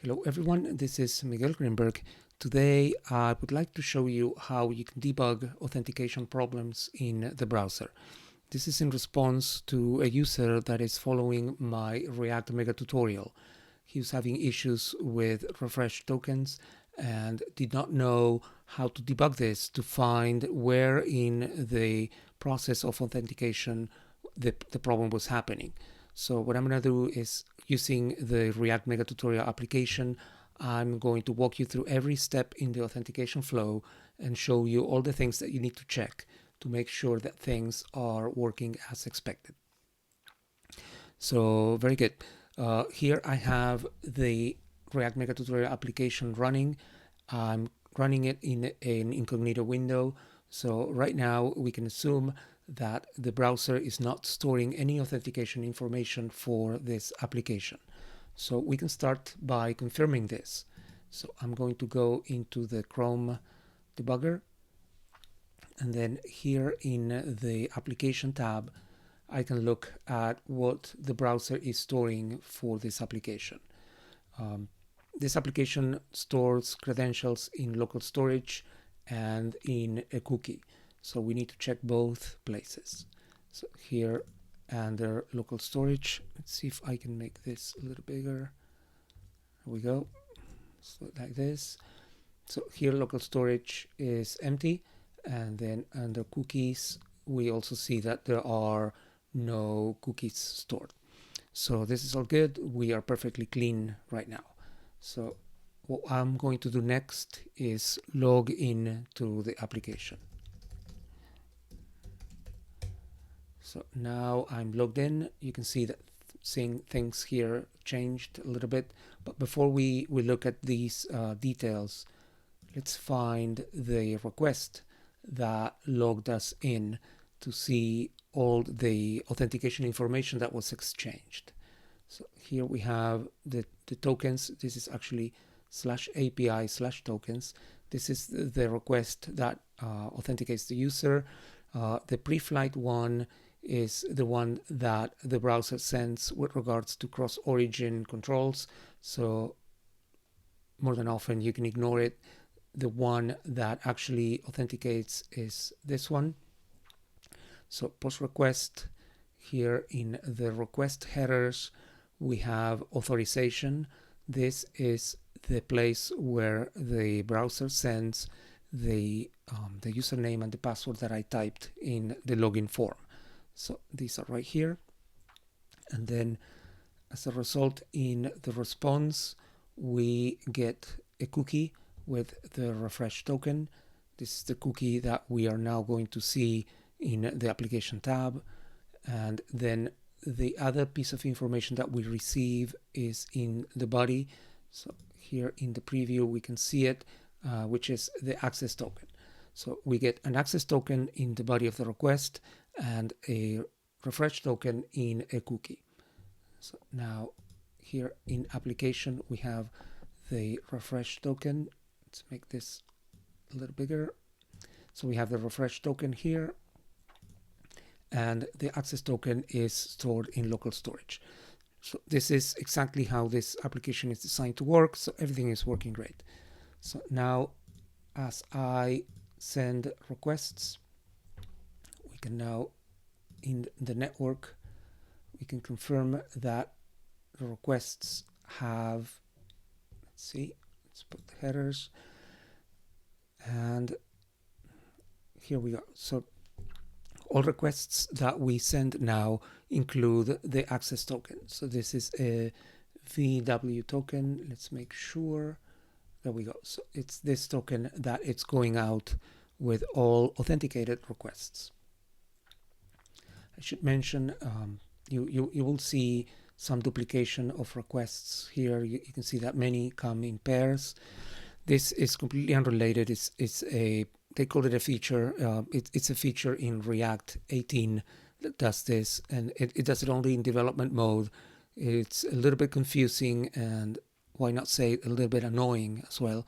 Hello everyone, this is Miguel Greenberg. Today I would like to show you how you can debug authentication problems in the browser. This is in response to a user that is following my React Mega tutorial. He was having issues with refresh tokens and did not know how to debug this to find where in the process of authentication the problem was happening. So what I'm going to do is, using the React Mega tutorial application, I'm going to walk you through every step in the authentication flow and show you all the things that you need to check to make sure that things are working as expected. So very good. Here I have the React Mega tutorial application running. I'm running it in an incognito window. So right now we can assume that the browser is not storing any authentication information for this application. So we can start by confirming this. So I'm going to go into the Chrome debugger, and then here in the application tab I can look at what the browser is storing for this application. This application stores credentials in local storage and in a cookie. So we need to check both places. So here under local storage, let's see if I can make this a little bigger. There we go. So like this. So here local storage is empty, and then under cookies we also see that there are no cookies stored. So this is all good. We are perfectly clean right now. So what I'm going to do next is log in to the application. So now I'm logged in. You can see that things here changed a little bit. But before we look at these details, let's find the request that logged us in to see all the authentication information that was exchanged. So here we have the tokens. This is actually /API/tokens. This is the request that authenticates the user. The pre-flight one is the one that the browser sends with regards to cross-origin controls. So more than often you can ignore it. The one that actually authenticates is this one. So post request, here in the request headers we have authorization. This is the place where the browser sends the username and the password that I typed in the login form. So these are right here. And then as a result, in the response we get a cookie with the refresh token. This is the cookie that we are now going to see in the application tab. And then the other piece of information that we receive is in the body. So here in the preview we can see it, which is the access token. So we get an access token in the body of the request and a refresh token in a cookie. So now here in application we have the refresh token. Let's make this a little bigger. So we have the refresh token here, and the access token is stored in local storage. So this is exactly how this application is designed to work. So everything is working great. So now as I send requests, we can now in the network, we can confirm that the requests have, let's see, let's put the headers, and here we go. So all requests that we send now include the access token. So this is a VW token. Let's make sure. There we go. So it's this token that it's going out with all authenticated requests. I should mention, you will see some duplication of requests here. You can see that many come in pairs. This is completely unrelated. They call it a feature. It's a feature in React 18 that does this, and it does it only in development mode. It's a little bit confusing, and why not say a little bit annoying as well.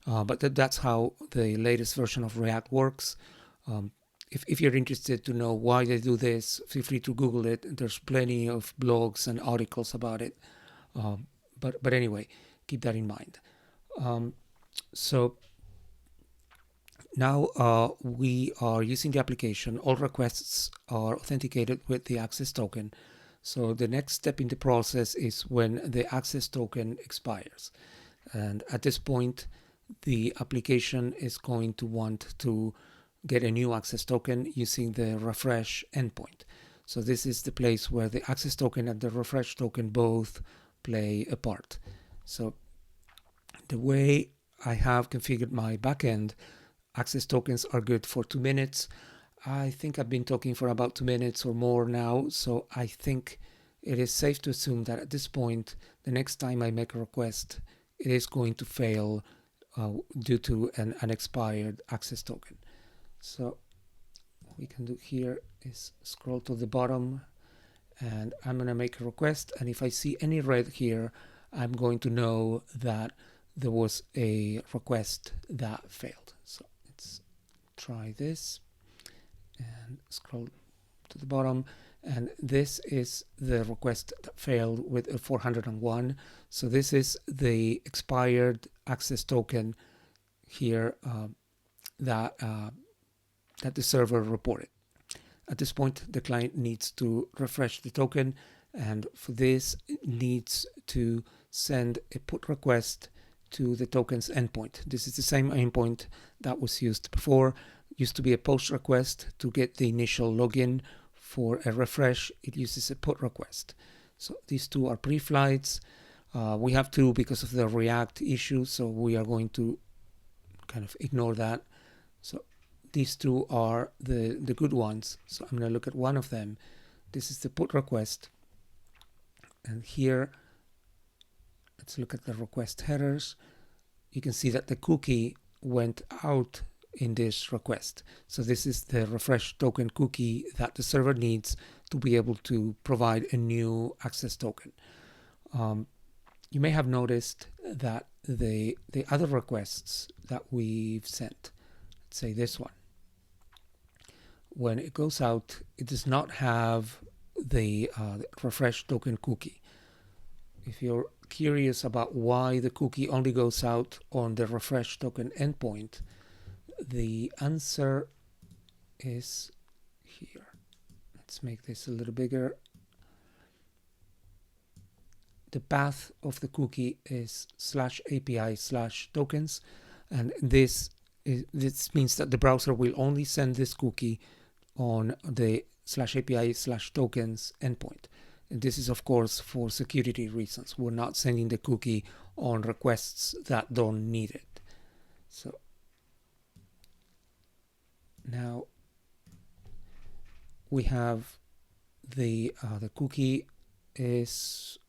But that's how the latest version of React works. If you're interested to know why they do this, feel free to Google it. There's plenty of blogs and articles about it. But anyway, keep that in mind. So now we are using the application. All requests are authenticated with the access token. So the next step in the process is when the access token expires. And at this point, the application is going to want to get a new access token using the refresh endpoint. So this is the place where the access token and the refresh token both play a part. So the way I have configured my backend, access tokens are good for 2 minutes. I think I've been talking for about 2 minutes or more now, so I think it is safe to assume that at this point, the next time I make a request, it is going to fail due to an expired access token. So what we can do here is scroll to the bottom, and I'm going to make a request, and if I see any red here, I'm going to know that there was a request that failed. So let's try this and scroll to the bottom, and this is the request that failed with a 401. So this is the expired access token here that the server reported. At this point, the client needs to refresh the token, and for this it needs to send a put request to the token's endpoint. This is the same endpoint that was used before. It used to be a post request to get the initial login. For a refresh, it uses a put request. So these two are pre-flights. We have two because of the React issue, so we are going to kind of ignore that. So these two are the good ones. So I'm going to look at one of them. This is the put request. And here, let's look at the request headers. You can see that the cookie went out in this request. So this is the refresh token cookie that the server needs to be able to provide a new access token. You may have noticed that the other requests that we've sent, let's say this one, when it goes out, it does not have the refresh token cookie. If you're curious about why the cookie only goes out on the refresh token endpoint, the answer is here. Let's make this a little bigger. The path of the cookie is /API/tokens, and this means that the browser will only send this cookie on the /API/tokens endpoint. And this is, of course, for security reasons. We're not sending the cookie on requests that don't need it. So now we have the cookie is,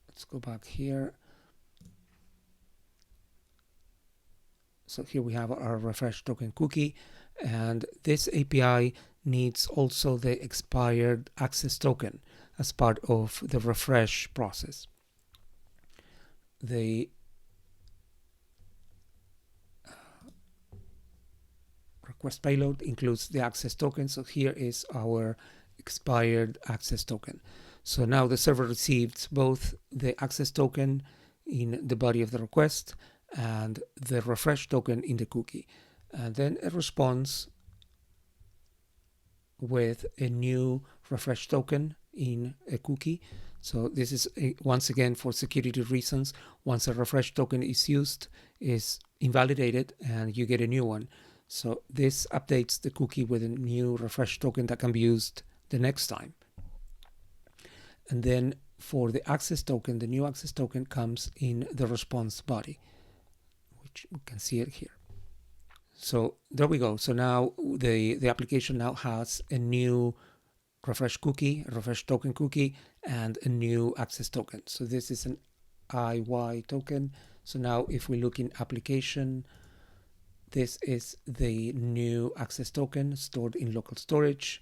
let's go back here. So here we have our refresh token cookie, and this API needs also the expired access token as part of the refresh process. The request payload includes the access token, so here is our expired access token. So now the server received both the access token in the body of the request and the refresh token in the cookie, and then it responds with a new refresh token in a cookie. So this is once again for security reasons. Once a refresh token is used, is invalidated, and you get a new one. So this updates the cookie with a new refresh token that can be used the next time. And then for the access token, the new access token comes in the response body, which we can see it here. So there we go. So now the application now has a new refresh cookie, a refresh token cookie, and a new access token. So this is an IY token. So now if we look in application, this is the new access token stored in local storage,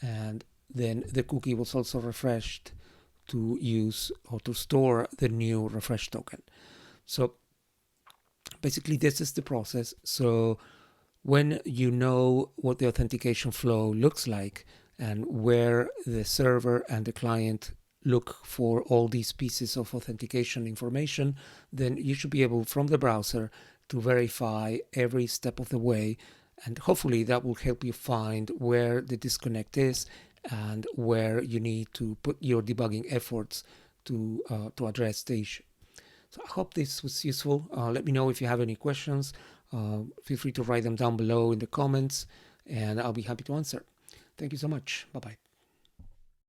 and then the cookie was also refreshed to use or to store the new refresh token. So basically this is the process. So when you know what the authentication flow looks like and where the server and the client look for all these pieces of authentication information, then you should be able from the browser to verify every step of the way, and hopefully that will help you find where the disconnect is and where you need to put your debugging efforts to address the issue. So I hope this was useful. Let me know if you have any questions. Feel free to write them down below in the comments, and I'll be happy to answer. Thank you so much. Bye-bye.